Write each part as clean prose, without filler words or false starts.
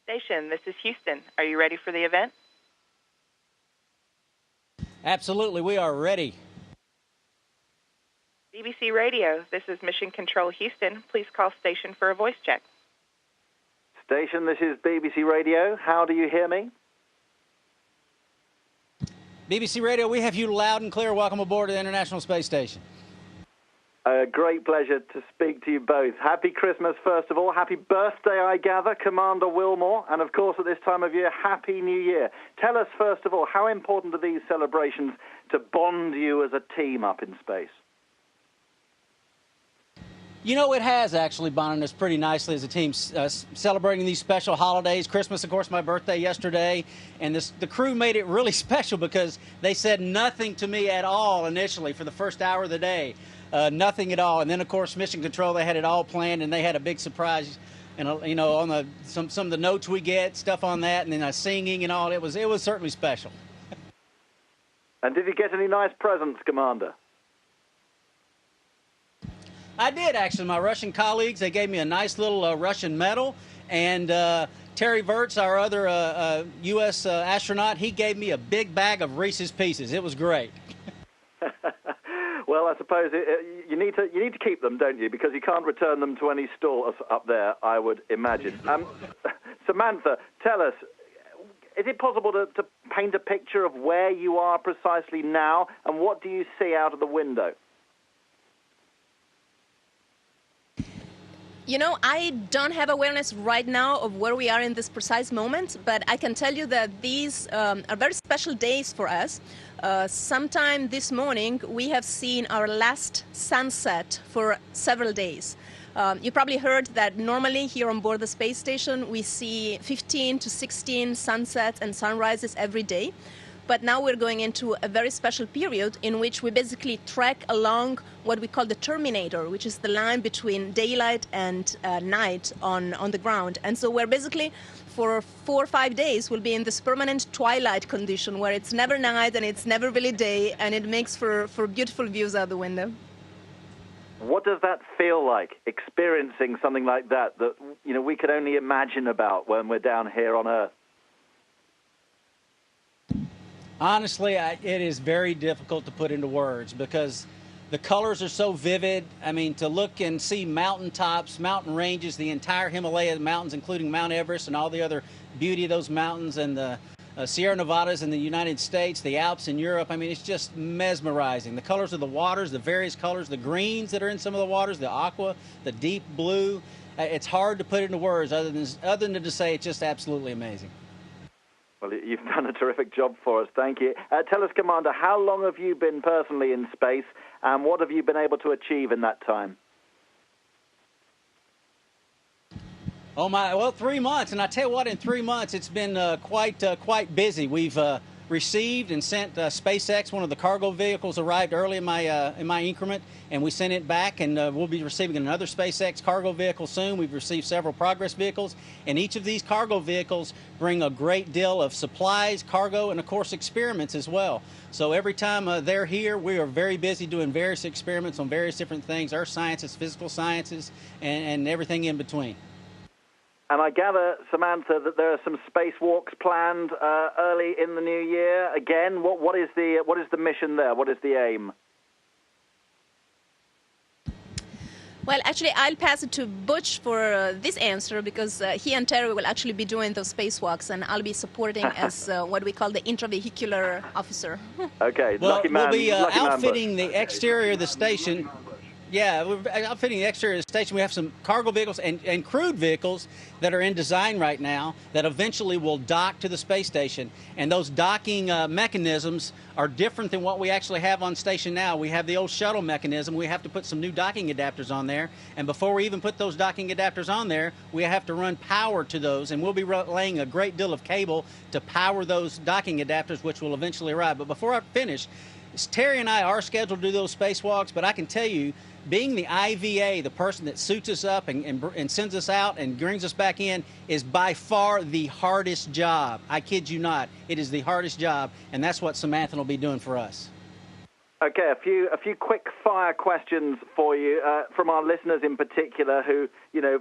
Station, this is Houston. Are you ready for the event? Absolutely, we are ready. BBC Radio, this is Mission Control Houston. Please call station for a voice check. Station, this is BBC Radio. How do you hear me? BBC Radio, we have you loud and clear. Welcome aboard the International Space Station. A great pleasure to speak to you both. Happy Christmas, first of all. Happy birthday, I gather, Commander Wilmore. And, of course, at this time of year, Happy New Year. Tell us, first of all, how important are these celebrations to bond you as a team up in space? You know, it has actually bonded us pretty nicely as a team, celebrating these special holidays. Christmas, of course, my birthday yesterday. And the crew made it really special because they said nothing to me at all initially for the first hour of the day. Nothing at all. And then, of course, Mission Control, they had it all planned, and they had a big surprise, and you know, on some of the notes we get, stuff on that, and then singing and all. It was certainly special. And did you get any nice presents, Commander? I did, actually. My Russian colleagues, they gave me a nice little Russian medal, and Terry Virts, our other U.S. astronaut, he gave me a big bag of Reese's Pieces. It was great. Well, I suppose you need to keep them, don't you? Because you can't return them to any stores up there, I would imagine. Samantha, tell us, is it possible to paint a picture of where you are precisely now, and what do you see out of the window? You know, I don't have awareness right now of where we are in this precise moment, but I can tell you that these are very special days for us. Sometime this morning, we have seen our last sunset for several days. You probably heard that normally here on board the space station, we see 15 to 16 sunsets and sunrises every day. But now we're going into a very special period in which we basically trek along what we call the terminator, which is the line between daylight and night on the ground. And so we're basically, for 4 or 5 days, we'll be in this permanent twilight condition where it's never night and it's never really day, and it makes for beautiful views out the window. What does that feel like, experiencing something like that you know, we could only imagine about when we're down here on Earth? Honestly, it is very difficult to put into words because the colors are so vivid. I mean, to look and see mountaintops, mountain ranges, the entire Himalaya mountains, including Mount Everest and all the other beauty of those mountains, and the Sierra Nevadas in the United States, the Alps in Europe. I mean, it's just mesmerizing. The colors of the waters, the various colors, the greens that are in some of the waters, the aqua, the deep blue. It's hard to put into words other than to say it's just absolutely amazing. Well, you've done a terrific job for us. Thank you. Tell us, Commander, how long have you been personally in space, and what have you been able to achieve in that time? Oh, well, 3 months. And I tell you what, in 3 months, it's been quite busy. We've received and sent SpaceX. One of the cargo vehicles arrived early in my increment, and we sent it back, and we'll be receiving another SpaceX cargo vehicle soon. We've received several Progress vehicles, and each of these cargo vehicles bring a great deal of supplies, cargo, and of course experiments as well. So every time they're here, we are very busy doing various experiments on various different things, earth sciences, physical sciences, and everything in between. And I gather, Samantha, that there are some spacewalks planned early in the new year. Again, what is the mission there? What is the aim? Well, actually, I'll pass it to Butch for this answer because he and Terry will actually be doing those spacewalks, and I'll be supporting as what we call the intravehicular officer. Okay, well, lucky man. We'll be outfitting man, the exterior of the station. Yeah, we're outfitting the exterior of the station. We have some cargo vehicles and crewed vehicles that are in design right now that eventually will dock to the space station. And those docking mechanisms are different than what we actually have on station now. We have the old shuttle mechanism. We have to put some new docking adapters on there. And before we even put those docking adapters on there, we have to run power to those. And we'll be laying a great deal of cable to power those docking adapters, which will eventually arrive. But before I finish, Terry and I are scheduled to do those spacewalks, but I can tell you, being the IVA, the person that suits us up and sends us out and brings us back in, is by far the hardest job. I kid you not. It is the hardest job, and that's what Samantha will be doing for us. Okay, a few quick fire questions for you from our listeners in particular who,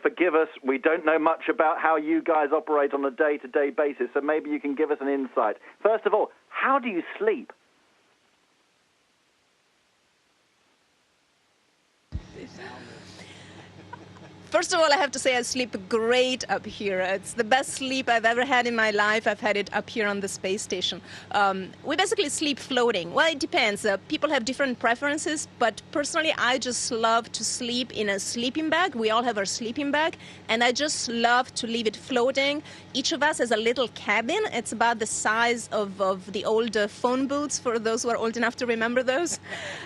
forgive us, we don't know much about how you guys operate on a day-to-day basis, so maybe you can give us an insight. First of all, how do you sleep? First of all, I have to say I sleep great up here. It's the best sleep I've ever had in my life. I've had it up here on the space station. We basically sleep floating. Well, it depends. People have different preferences, but personally, I just love to sleep in a sleeping bag. We all have our sleeping bag, and I just love to leave it floating. Each of us has a little cabin. It's about the size of the old phone booths, for those who are old enough to remember those.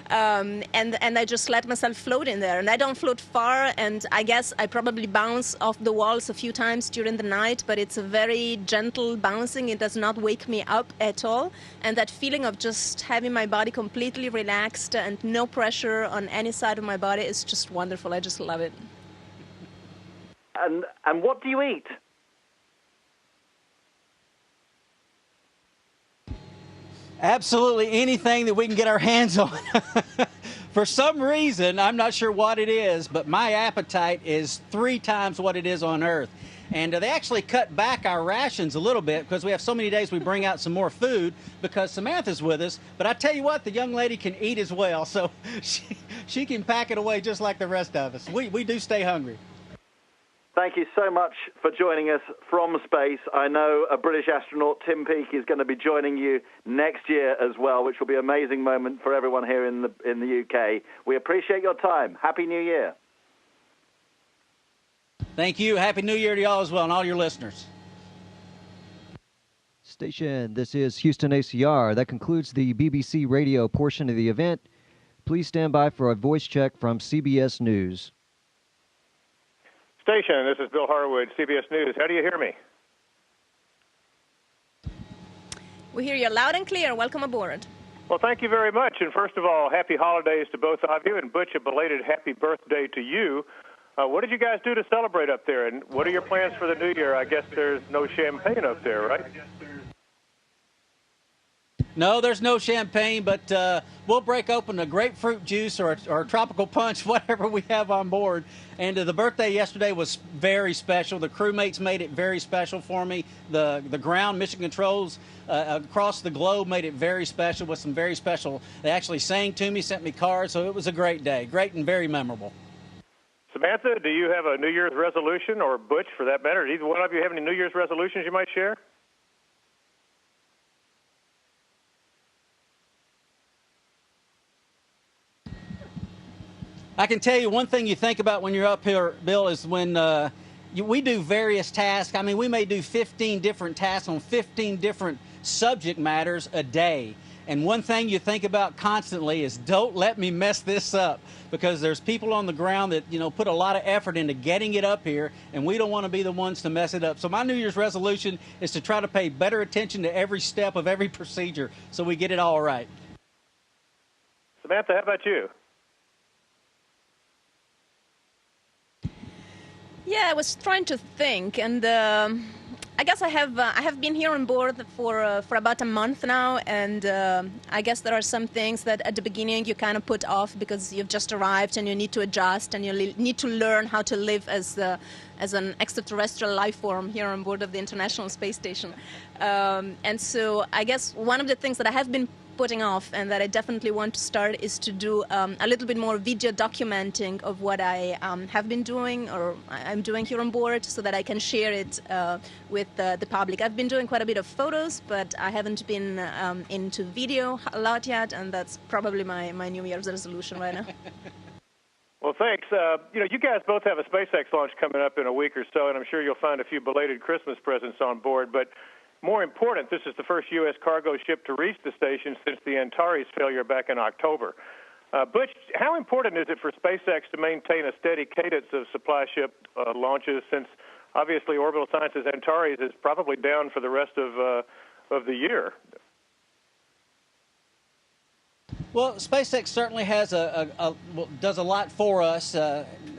And I just let myself float in there. And I don't float far, and I guess I probably bounce off the walls a few times during the night, but it's a very gentle bouncing. It does not wake me up at all. And that feeling of just having my body completely relaxed and no pressure on any side of my body is just wonderful. I just love it. And what do you eat? Absolutely anything that we can get our hands on. For some reason, I'm not sure what it is, but my appetite is 3 times what it is on Earth. And they actually cut back our rations a little bit because we have so many days we bring out some more food because Samantha's with us. But I tell you what, the young lady can eat as well, so she can pack it away just like the rest of us. We do stay hungry. Thank you so much for joining us from space. I know a British astronaut, Tim Peake, is going to be joining you next year as well, which will be an amazing moment for everyone here in the UK. We appreciate your time. Happy New Year. Thank you. Happy New Year to y'all as well and all your listeners. Station, this is Houston ACR. That concludes the BBC radio portion of the event. Please stand by for a voice check from CBS News. Station, this is Bill Harwood, CBS News. How do you hear me? We hear you loud and clear. Welcome aboard. Well, thank you very much. And first of all, happy holidays to both of you. And Butch, a belated happy birthday to you. What did you guys do to celebrate up there? And what are your plans for the new year? I guess there's no champagne up there, right? No, there's no champagne, but we'll break open a grapefruit juice or a tropical punch, whatever we have on board. And the birthday yesterday was very special. The crewmates made it very special for me. The ground mission controls across the globe made it very special with some very special. They actually sang to me, sent me cards, so it was a great day, great and very memorable. Samantha, do you have a New Year's resolution, or Butch, for that matter? Did either one of you have any New Year's resolutions you might share? I can tell you one thing you think about when you're up here, Bill, is when we do various tasks. I mean, we may do 15 different tasks on 15 different subject matters a day. And one thing you think about constantly is don't let me mess this up, because there's people on the ground that, put a lot of effort into getting it up here, and we don't want to be the ones to mess it up. So my New Year's resolution is to try to pay better attention to every step of every procedure so we get it all right. Samantha, how about you? Yeah, I was trying to think, and I guess I have been here on board for about a month now, and I guess there are some things that at the beginning you kind of put off because you've just arrived and you need to adjust and you need to learn how to live as an extraterrestrial life form here on board of the International Space Station. And so I guess one of the things that I have been putting off and that I definitely want to start is to do a little bit more video documenting of what I have been doing or I'm doing here on board so that I can share it with the public. I've been doing quite a bit of photos, but I haven't been into video a lot yet, and that's probably my New Year's resolution right now. Well, thanks. You guys both have a SpaceX launch coming up in a week or so, and I'm sure you'll find a few belated Christmas presents on board, but more important, this is the first U.S. cargo ship to reach the station since the Antares failure back in October. Butch, how important is it for SpaceX to maintain a steady cadence of supply ship launches, since obviously Orbital Sciences Antares is probably down for the rest of the year? Well, SpaceX certainly has does a lot for us.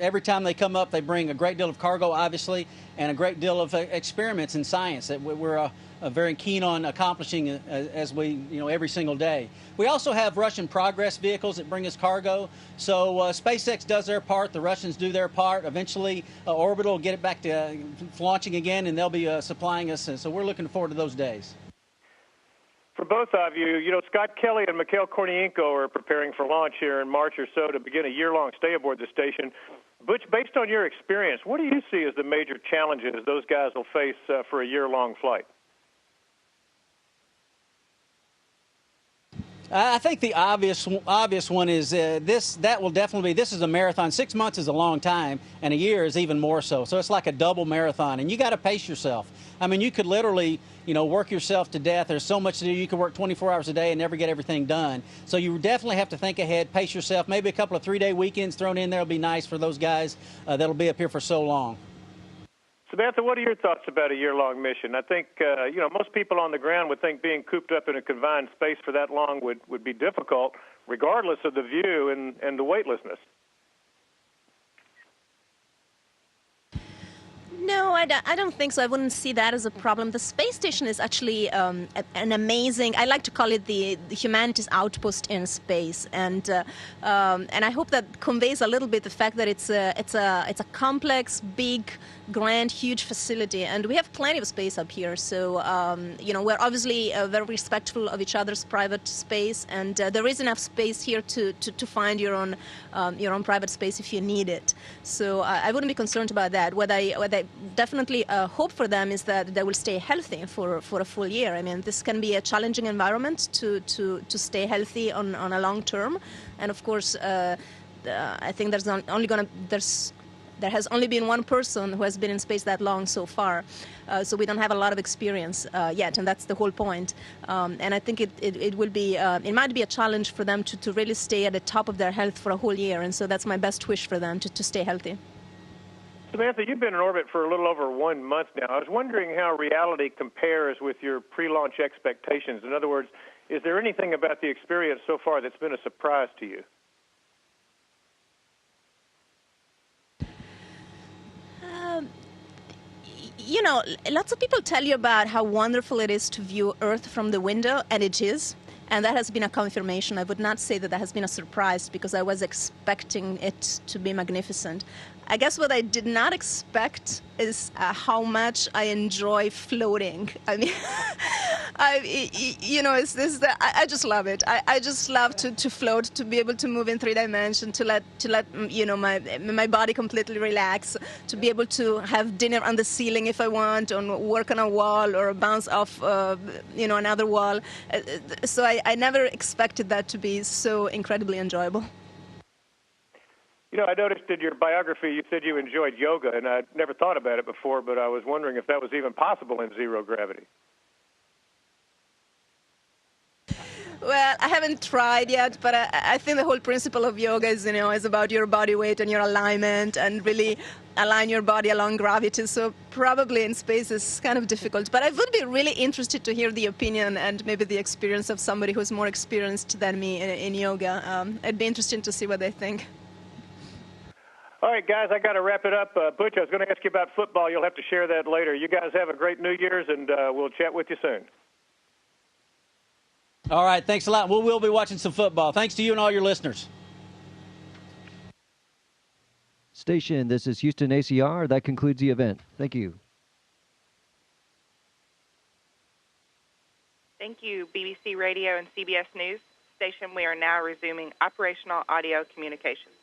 Every time they come up, they bring a great deal of cargo, obviously, and a great deal of experiments in science that we're very keen on accomplishing as we, every single day. We also have Russian Progress vehicles that bring us cargo. So SpaceX does their part, the Russians do their part. Eventually, Orbital will get it back to launching again, and they'll be supplying us. And so we're looking forward to those days. For both of you, Scott Kelly and Mikhail Kornienko are preparing for launch here in March or so to begin a year-long stay aboard the station. Butch, based on your experience, what do you see as the major challenges those guys will face for a year-long flight? I think the obvious one is this is a marathon. 6 months is a long time, and a year is even more so. So it's like a double marathon, and you got to pace yourself. I mean, you could literally, work yourself to death. There's so much to do. You could work 24 hours a day and never get everything done. So you definitely have to think ahead, pace yourself. Maybe a couple of 3-day weekends thrown in there will be nice for those guys that'll be up here for so long. Samantha, what are your thoughts about a year-long mission? I think, most people on the ground would think being cooped up in a confined space for that long would be difficult, regardless of the view and the weightlessness. No, I don't think so. I wouldn't see that as a problem. The space station is actually an amazing. I like to call it the humanity's outpost in space, and I hope that conveys a little bit the fact that it's a complex, big, grand, huge facility, and we have plenty of space up here. So we're obviously very respectful of each other's private space, and there is enough space here to find your own private space if you need it. So I wouldn't be concerned about that. What I definitely hope for them is that they will stay healthy for a full year. I mean, this can be a challenging environment to stay healthy on a long term, and of course, I think there has only been one person who has been in space that long so far, so we don't have a lot of experience yet, and that's the whole point. And I think it might be a challenge for them to really stay at the top of their health for a whole year, and so that's my best wish for them to stay healthy. Samantha, you've been in orbit for a little over 1 month now. I was wondering how reality compares with your pre-launch expectations. In other words, is there anything about the experience so far that's been a surprise to you? Lots of people tell you about how wonderful it is to view Earth from the window, and it is. And that has been a confirmation. I would not say that has been a surprise because I was expecting it to be magnificent. I guess what I did not expect is how much I enjoy floating. I mean, I just love it. I just love to float, to be able to move in 3 dimensions, to let my body completely relax, to be able to have dinner on the ceiling if I want, or work on a wall, or bounce off another wall. So I never expected that to be so incredibly enjoyable. I noticed in your biography you said you enjoyed yoga, and I'd never thought about it before, but I was wondering if that was even possible in zero gravity. Well, I haven't tried yet, but I think the whole principle of yoga is about your body weight and your alignment, and really align your body along gravity. So probably in space is kind of difficult. But I would be really interested to hear the opinion and maybe the experience of somebody who's more experienced than me in yoga. It'd be interesting to see what they think. All right, guys, I got to wrap it up. Butch, I was going to ask you about football. You'll have to share that later. You guys have a great New Year's, and we'll chat with you soon. All right, thanks a lot. We'll be watching some football. Thanks to you and all your listeners. Station, this is Houston ACR. That concludes the event. Thank you. Thank you, BBC Radio and CBS News. Station, we are now resuming operational audio communications.